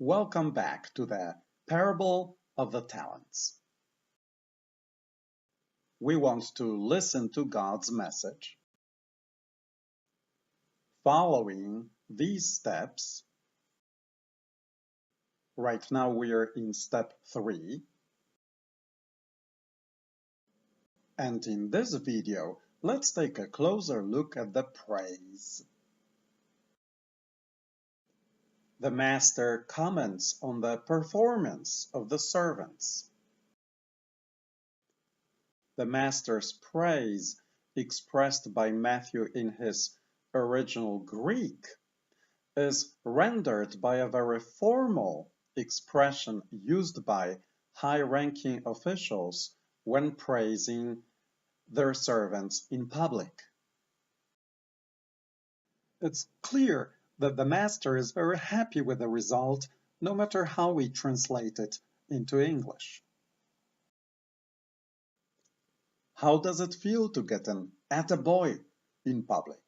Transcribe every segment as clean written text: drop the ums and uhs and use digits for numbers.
Welcome back to the Parable of the Talents. We want to listen to God's message. Following these steps, right now we are in step 3, and in this video, let's take a closer look at the praise. The master comments on the performance of the servants. The master's praise, expressed by Matthew in his original Greek, is rendered by a very formal expression used by high-ranking officials when praising their servants in public. It's clear that the master is very happy with the result, no matter how we translate it into English. How does it feel to get an attaboy in public?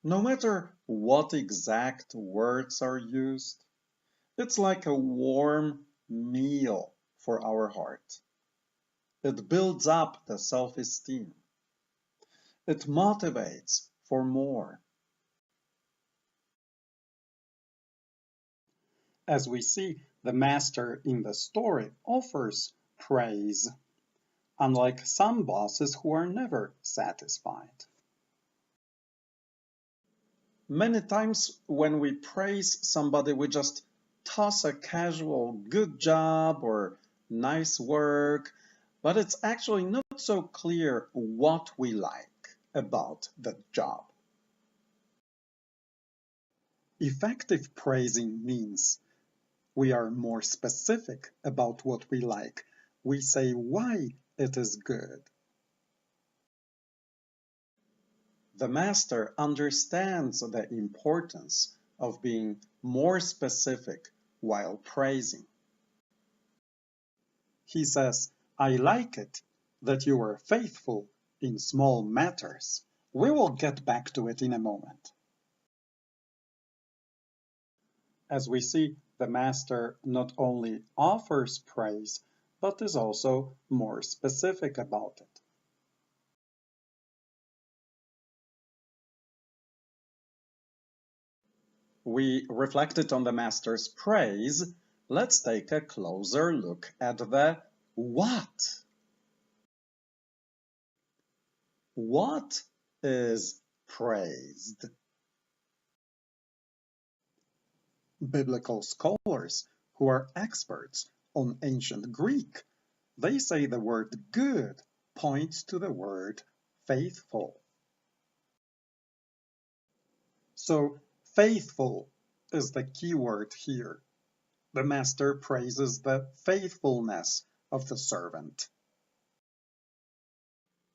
No matter what exact words are used, it's like a warm meal for our heart. It builds up the self-esteem. It motivates for more. As we see, the master in the story offers praise, unlike some bosses who are never satisfied. Many times when we praise somebody, we just toss a casual good job or nice work, but it's actually not so clear what we like about that job. Effective praising means we are more specific about what we like. We say why it is good. The master understands the importance of being more specific while praising. He says, "I like it that you are faithful in small matters." We will get back to it in a moment. As we see, the master not only offers praise, but is also more specific about it. We reflected on the master's praise. Let's take a closer look at the what. What is praised? Biblical scholars who are experts on ancient Greek, they say the word good points to the word faithful. So faithful is the key word here. The master praises the faithfulness of the servant.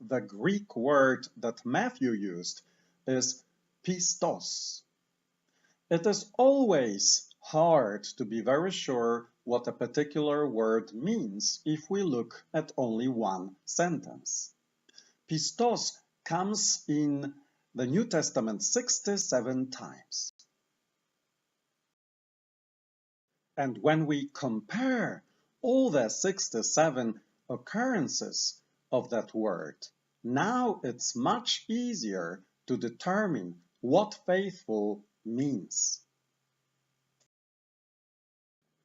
The Greek word that Matthew used is pistos. It is always hard to be very sure what a particular word means if we look at only one sentence. Pistos comes in the New Testament 67 times. And when we compare all the 67 occurrences of that word, now it's much easier to determine what faithful means.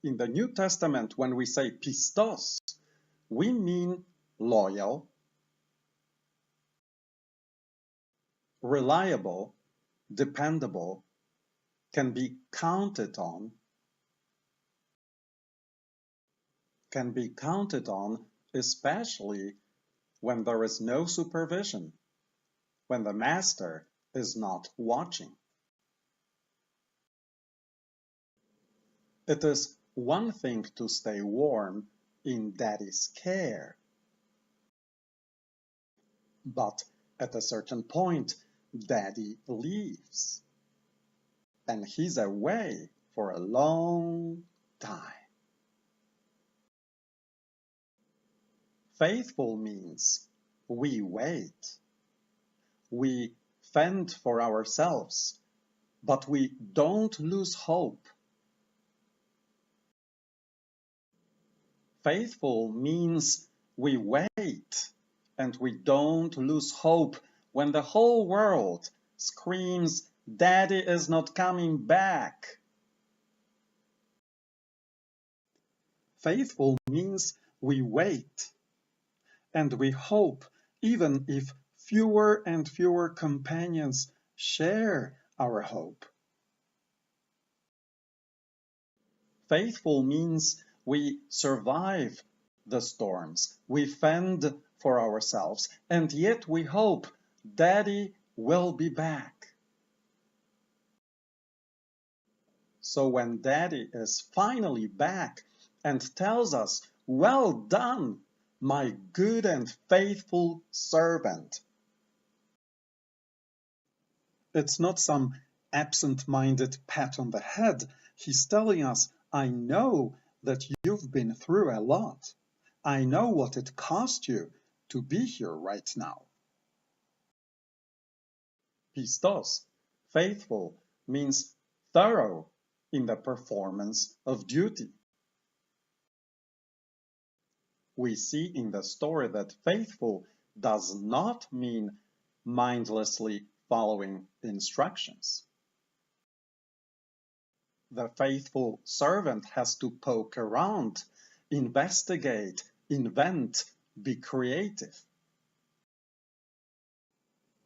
In the New Testament, when we say pistos, we mean loyal, reliable, dependable, can be counted on especially when there is no supervision, when the master is not watching. It is one thing to stay warm in daddy's care, but at a certain point, daddy leaves, and he's away for a long time. Faithful means we wait. We fend for ourselves, but we don't lose hope. Faithful means we wait and we don't lose hope when the whole world screams, "Daddy is not coming back." Faithful means we wait and we hope, even if fewer and fewer companions share our hope. Faithful means we survive the storms, we fend for ourselves, and yet we hope Daddy will be back. So when Daddy is finally back and tells us, "Well done, my good and faithful servant," it's not some absent-minded pat on the head. He's telling us, "I know that you've been through a lot. I know what it cost you to be here right now." Pistos, faithful, means thorough in the performance of duty. We see in the story that faithful does not mean mindlessly following instructions. The faithful servant has to poke around, investigate, invent, be creative.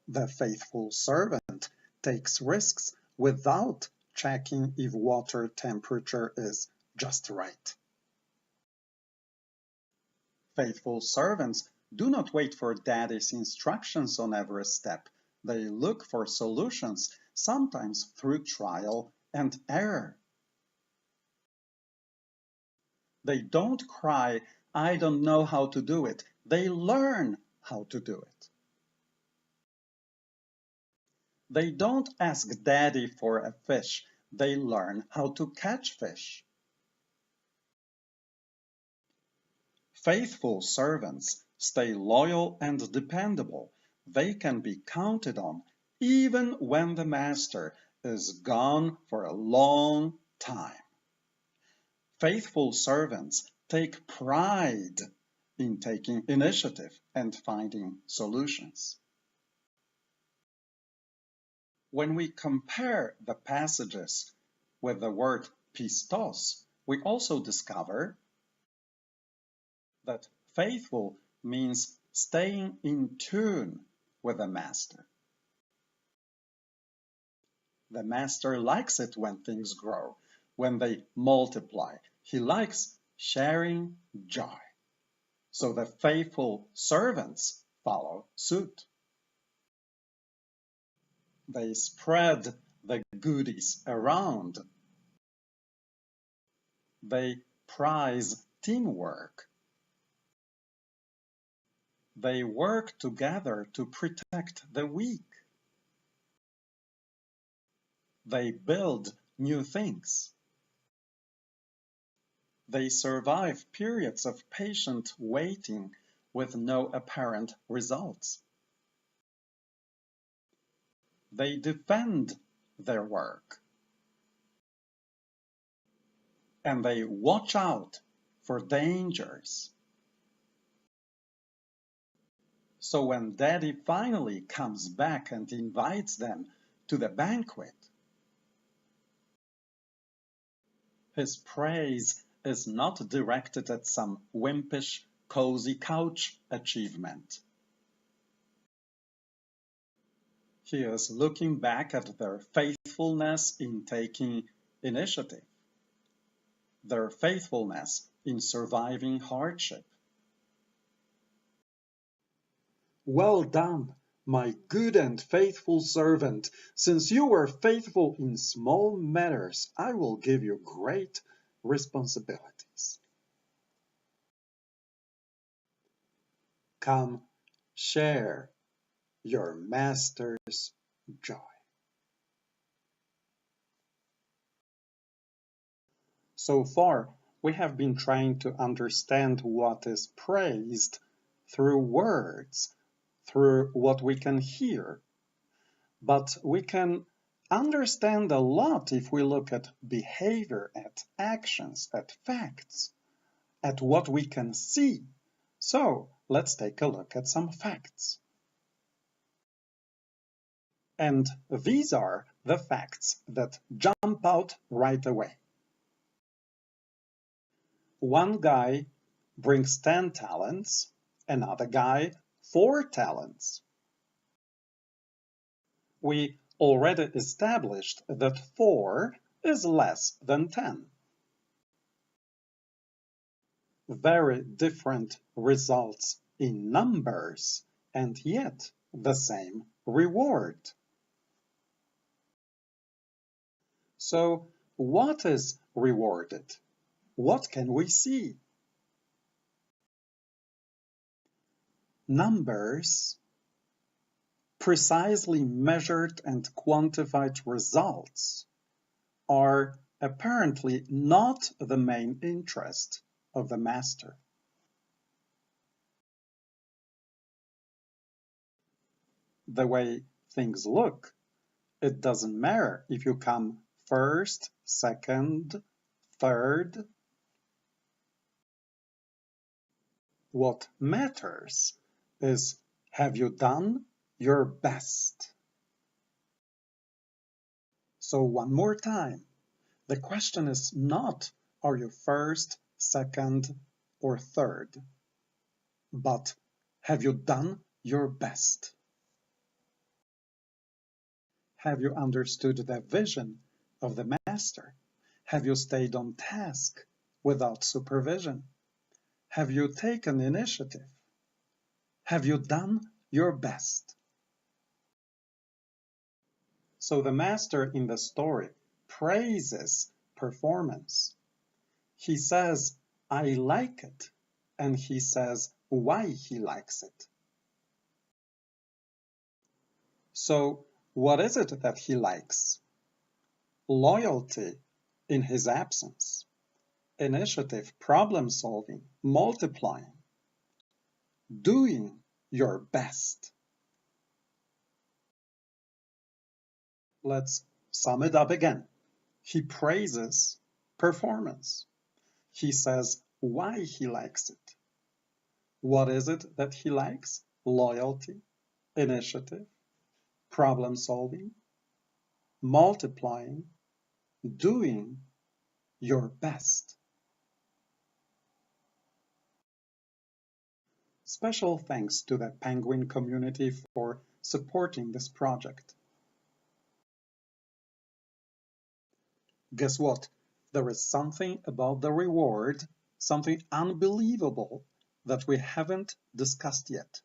The faithful servant takes risks without checking if water temperature is just right. Faithful servants do not wait for Daddy's instructions on every step. They look for solutions, sometimes through trial and error. They don't cry, "I don't know how to do it." They learn how to do it. They don't ask Daddy for a fish. They learn how to catch fish. Faithful servants stay loyal and dependable. They can be counted on even when the master is gone for a long time. Faithful servants take pride in taking initiative and finding solutions. When we compare the passages with the word pistos, we also discover that faithful means staying in tune with the master. The master likes it when things grow, when they multiply. He likes sharing joy. So the faithful servants follow suit. They spread the goodies around. They prize teamwork. They work together to protect the weak. They build new things. They survive periods of patient waiting with no apparent results. They defend their work. And they watch out for dangers. So when Daddy finally comes back and invites them to the banquet, his praise is not directed at some wimpish, cozy couch achievement. He is looking back at their faithfulness in taking initiative, their faithfulness in surviving hardship. "Well done, my good and faithful servant. Since you were faithful in small matters, I will give you great responsibilities. Come, share your master's joy." So far, we have been trying to understand what is praised through words, through what we can hear. But we can understand a lot if we look at behavior, at actions, at facts. at what we can see. So let's take a look at some facts. And these are the facts that jump out right away. One guy brings 10 talents, another guy 4 talents. We already established that 4 is less than 10. Very different results in numbers, and yet the same reward. So, what is rewarded? What can we see? Numbers, precisely measured and quantified results, are apparently not the main interest of the master. The way things look, it doesn't matter if you come first, second, third. What matters is, have you done your best? So one more time, the question is not, are you first, second, or third? But have you done your best? Have you understood the vision of the master? Have you stayed on task without supervision? Have you taken initiative? Have you done your best? So the master in the story praises performance. He says, I like it, and he says why he likes it. So what is it that he likes? Loyalty in his absence, initiative, problem solving, multiplying, doing your best. Let's sum it up again. He praises performance. He says why he likes it. What is it that he likes? Loyalty, initiative, problem solving, multiplying, doing your best. Special thanks to the penguin community for supporting this project. Guess what? There is something about the reward, something unbelievable that we haven't discussed yet.